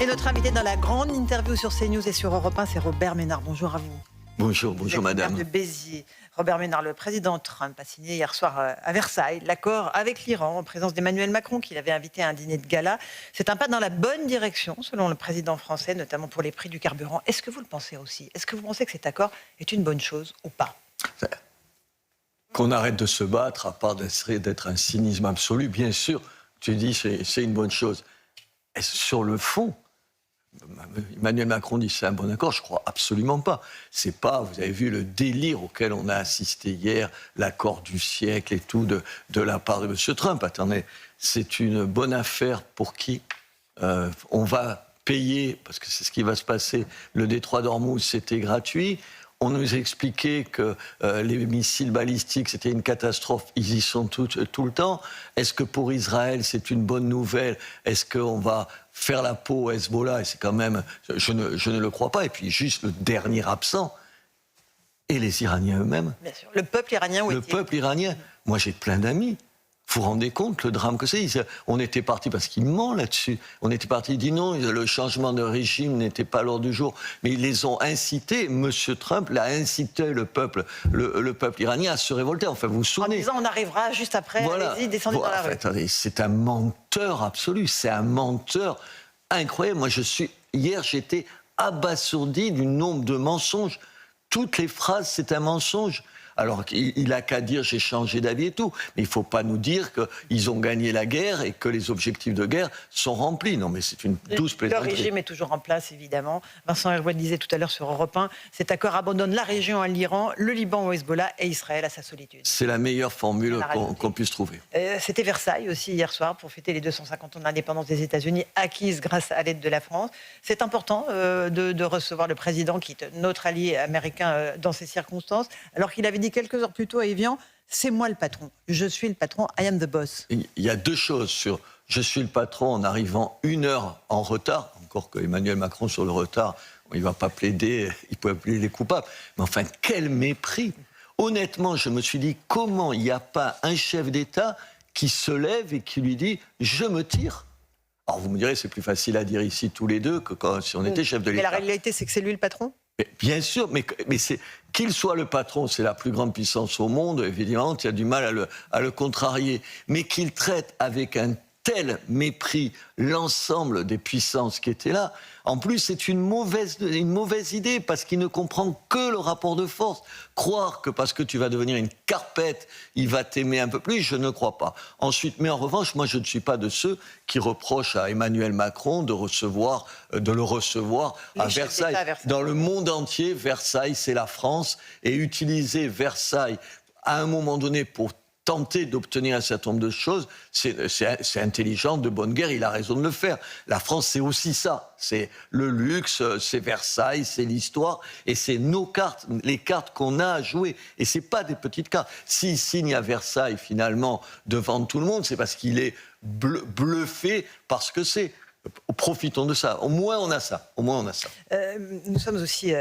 Et notre invité dans la grande interview sur CNews et sur Europe 1, c'est Robert Ménard. Bonjour à vous. Bonjour madame. Maire de Béziers. Robert Ménard, le président Trump a signé hier soir à Versailles l'accord avec l'Iran en présence d'Emmanuel Macron, qu'il avait invité à un dîner de gala. C'est un pas dans la bonne direction, selon le président français, notamment pour les prix du carburant. Est-ce que vous le pensez aussi? Est-ce que vous pensez que cet accord est une bonne chose ou pas? Qu'on arrête de se battre, à part d'être un cynisme absolu, bien sûr, tu dis c'est une bonne chose. Et sur le fond, Emmanuel Macron dit c'est un bon accord, je crois absolument pas. C'est pas, vous avez vu le délire auquel on a assisté hier, l'accord du siècle et tout de la part de M. Trump. Attendez, c'est une bonne affaire pour qui on va payer, parce que c'est ce qui va se passer, le détroit d'Ormuz, c'était gratuit. On nous expliquait que les missiles balistiques, c'était une catastrophe. Ils y sont tout le temps. Est-ce que pour Israël, c'est une bonne nouvelle? Est-ce qu'on va faire la peau au Hezbollah? Et c'est quand même... Je ne le crois pas. Et puis, juste le dernier absent, et les Iraniens eux-mêmes. Bien sûr. Le peuple iranien, où est-il? Le peuple iranien. Moi, j'ai plein d'amis. Vous vous rendez compte le drame que c'est? On était parti, parce qu'il ment là-dessus, on était parti, il dit non, le changement de régime n'était pas à l'ordre du jour. Mais ils les ont incités, M. Trump l'a incité le peuple iranien à se révolter. Enfin, vous vous souvenez? En disant on arrivera juste après, voilà. Allez-y, descendez dans la rue. Attendez, c'est un menteur absolu, c'est un menteur incroyable. Moi, hier, j'étais abasourdi du nombre de mensonges. Toutes les phrases, c'est un mensonge. Alors, il n'a qu'à dire j'ai changé d'avis et tout. Mais il ne faut pas nous dire qu'ils ont gagné la guerre et que les objectifs de guerre sont remplis. Non, mais c'est une douce plaisanterie. Le régime est toujours en place, évidemment. Vincent Herouet disait tout à l'heure sur Europe 1, cet accord abandonne la région à l'Iran, le Liban au Hezbollah et Israël à sa solitude. C'est la meilleure formule qu'on puisse trouver. C'était Versailles aussi hier soir pour fêter les 250 ans de l'indépendance des États-Unis, acquise grâce à l'aide de la France. C'est important de recevoir le président qui est notre allié américain dans ces circonstances, alors qu'il avait dit quelques heures plus tôt à Evian, c'est moi le patron, je suis le patron, I am the boss. Il y a deux choses sur je suis le patron en arrivant 1 heure en retard, encore que Emmanuel Macron sur le retard, il ne va pas plaider, il peut appeler les coupables, mais enfin quel mépris. Honnêtement, je me suis dit comment il n'y a pas un chef d'État qui se lève et qui lui dit je me tire. Alors vous me direz c'est plus facile à dire ici tous les deux que si on était chef de l'État. Mais la réalité c'est que c'est lui le patron? Mais bien sûr, mais c'est qu'il soit le patron, c'est la plus grande puissance au monde, évidemment, il y a du mal à le contrarier, mais qu'il traite avec un tel mépris l'ensemble des puissances qui étaient là. En plus, c'est une mauvaise idée, parce qu'il ne comprend que le rapport de force. Croire que parce que tu vas devenir une carpette, il va t'aimer un peu plus, je ne crois pas. Ensuite, mais en revanche, moi, je ne suis pas de ceux qui reprochent à Emmanuel Macron de le recevoir à Versailles. Dans le monde entier, Versailles, c'est la France, et utiliser Versailles à un moment donné pour tenter d'obtenir un certain nombre de choses, c'est intelligent, de bonne guerre, il a raison de le faire. La France, c'est aussi ça. C'est le luxe, c'est Versailles, c'est l'histoire, et c'est nos cartes, les cartes qu'on a à jouer. Et c'est pas des petites cartes. S'il signe à Versailles, finalement, devant tout le monde, c'est parce qu'il est bluffé, parce que c'est... Profitons de ça. Au moins, on a ça. Nous sommes aussi